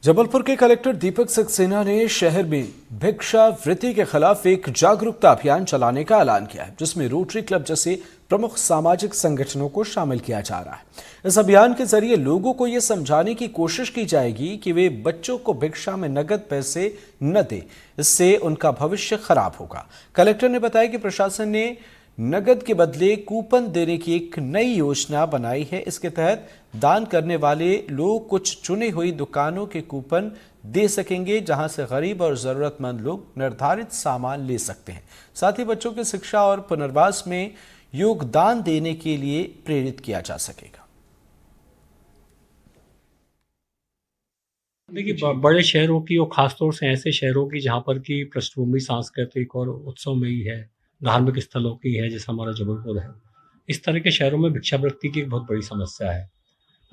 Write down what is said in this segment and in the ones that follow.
जबलपुर के कलेक्टर दीपक सक्सेना ने शहर में भिक्षावृत्ति के खिलाफ एक जागरूकता अभियान चलाने का ऐलान किया है, जिसमें रोटरी क्लब जैसे प्रमुख सामाजिक संगठनों को शामिल किया जा रहा है। इस अभियान के जरिए लोगों को ये समझाने की कोशिश की जाएगी कि वे बच्चों को भिक्षा में नगद पैसे न दें, इससे उनका भविष्य खराब होगा। कलेक्टर ने बताया कि प्रशासन ने नगद के बदले कूपन देने की एक नई योजना बनाई है। इसके तहत दान करने वाले लोग कुछ चुनी हुई दुकानों के कूपन दे सकेंगे, जहां से गरीब और जरूरतमंद लोग निर्धारित सामान ले सकते हैं। साथ ही बच्चों की शिक्षा और पुनर्वास में योगदान देने के लिए प्रेरित किया जा सकेगा। देखिए, बड़े शहरों की और खासतौर से ऐसे शहरों की जहाँ पर की पृष्ठभूमि सांस्कृतिक और उत्सवमयी है, धार्मिक स्थलों की है, जैसे हमारा जबलपुर है। इस तरह के शहरों में भिक्षावृत्ति की एक बहुत बड़ी समस्या है।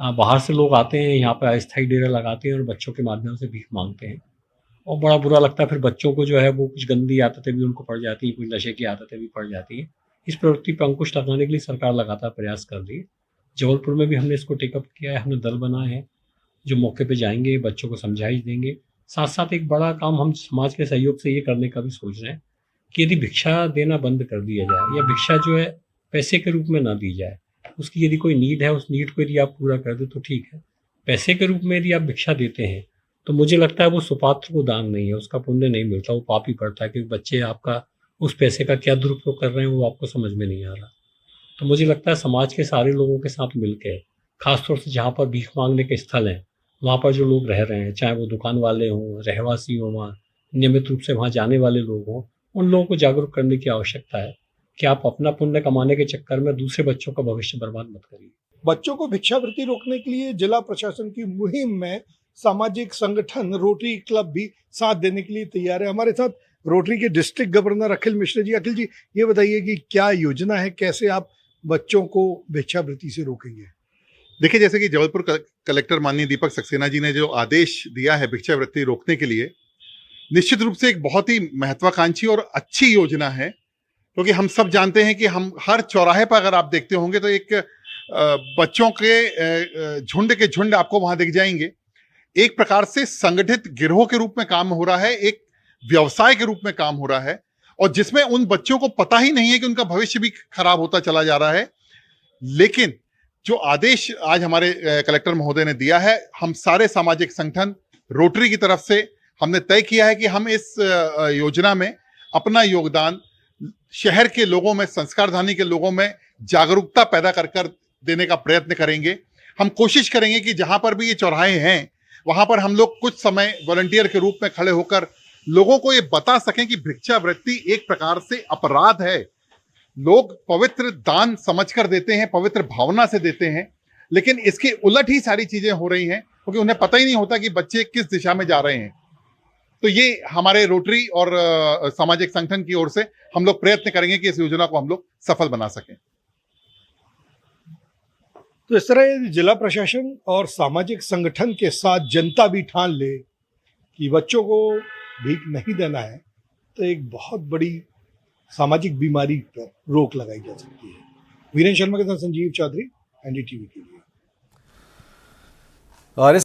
बाहर से लोग आते हैं, यहाँ पे अस्थायी डेरा लगाते हैं और बच्चों के माध्यम से भीख मांगते हैं और बड़ा बुरा लगता है। फिर बच्चों को जो है वो कुछ गंदी आदतें भी उनको पड़ जाती हैं, कुछ नशे की आदतें भी पड़ जाती हैं। इस प्रवृत्ति पर अंकुश लगाने के लिए सरकार लगातार प्रयास कर रही है। जबलपुर में भी हमने इसको टेकअप किया है, हमने दल बनाए हैं जो मौके पे जाएंगे, बच्चों को समझाइश देंगे। साथ साथ एक बड़ा काम हम समाज के सहयोग से ये करने का भी सोच रहे हैं कि यदि भिक्षा देना बंद कर दिया जाए या भिक्षा जो है पैसे के रूप में ना दी जाए, उसकी यदि कोई नीड है, उस नीड को यदि आप पूरा कर दे तो ठीक है। पैसे के रूप में यदि आप भिक्षा देते हैं तो मुझे लगता है वो सुपात्र को दान नहीं है, उसका पुण्य नहीं मिलता, वो पाप ही पड़ता है, क्योंकि बच्चे आपका उस पैसे का क्या दुरुपयोग कर रहे हैं वो आपको समझ में नहीं आ रहा। तो मुझे लगता है समाज के सारे लोगों के साथ मिलकर, खासतौर से जहाँ पर भीख मांगने के स्थल हैं, वहाँ पर जो लोग रह रहे हैं, चाहे वो दुकान वाले हों, रहवासी हों, वहाँ नियमित रूप से वहाँ जाने वाले लोग हों, उन लोगों को जागरूक करने की आवश्यकता है कि आप अपना पुण्य कमाने के चक्कर में दूसरे बच्चों का भविष्य बर्बाद मत करिए। बच्चों को भिक्षावृत्ति रोकने के लिए जिला प्रशासन की मुहिम में सामाजिक संगठन रोटरी क्लब भी साथ देने के लिए तैयार है। हमारे साथ रोटरी के डिस्ट्रिक्ट गवर्नर अखिल मिश्र जी। अखिल जी, ये बताइए कि क्या योजना है, कैसे आप बच्चों को भिक्षावृत्ति से रोकेंगे? देखिए, जैसे कि जबलपुर कलेक्टर माननीय दीपक सक्सेना जी ने जो आदेश दिया है भिक्षावृत्ति रोकने के लिए, निश्चित रूप से एक बहुत ही महत्वाकांक्षी और अच्छी योजना है, क्योंकि हम सब जानते हैं कि हम हर चौराहे पर अगर आप देखते होंगे तो एक बच्चों के झुंड के झुंड आपको वहां दिख जाएंगे। एक प्रकार से संगठित गिरोह के रूप में काम हो रहा है, एक व्यवसाय के रूप में काम हो रहा है, और जिसमें उन बच्चों को पता ही नहीं है कि उनका भविष्य भी खराब होता चला जा रहा है। लेकिन जो आदेश आज हमारे कलेक्टर महोदय ने दिया है, हम सारे सामाजिक संगठन रोटरी की तरफ से हमने तय किया है कि हम इस योजना में अपना योगदान शहर के लोगों में, संस्कारधानी के लोगों में जागरूकता पैदा कर देने का प्रयत्न करेंगे। हम कोशिश करेंगे कि जहां पर भी ये चौराहे हैं, वहां पर हम लोग कुछ समय वॉलंटियर के रूप में खड़े होकर लोगों को ये बता सकें कि भिक्षावृत्ति एक प्रकार से अपराध है। लोग पवित्र दान समझकर देते हैं, पवित्र भावना से देते हैं, लेकिन इसके उलट ही सारी चीजें हो रही हैं, क्योंकि उन्हें पता ही नहीं होता कि बच्चे किस दिशा में जा रहे हैं। तो ये हमारे रोटरी और सामाजिक संगठन की ओर से हम लोग प्रयत्न करेंगे कि इस योजना को हम लोग सफल बना सकें। तो इस तरह जिला प्रशासन और सामाजिक संगठन के साथ जनता भी ठान ले कि बच्चों को भीख नहीं देना है, तो एक बहुत बड़ी सामाजिक बीमारी पर रोक लगाई जा सकती है। वीरेंद्र शर्मा के साथ संजीव चौधरी, एनडीटीवी के लिए। और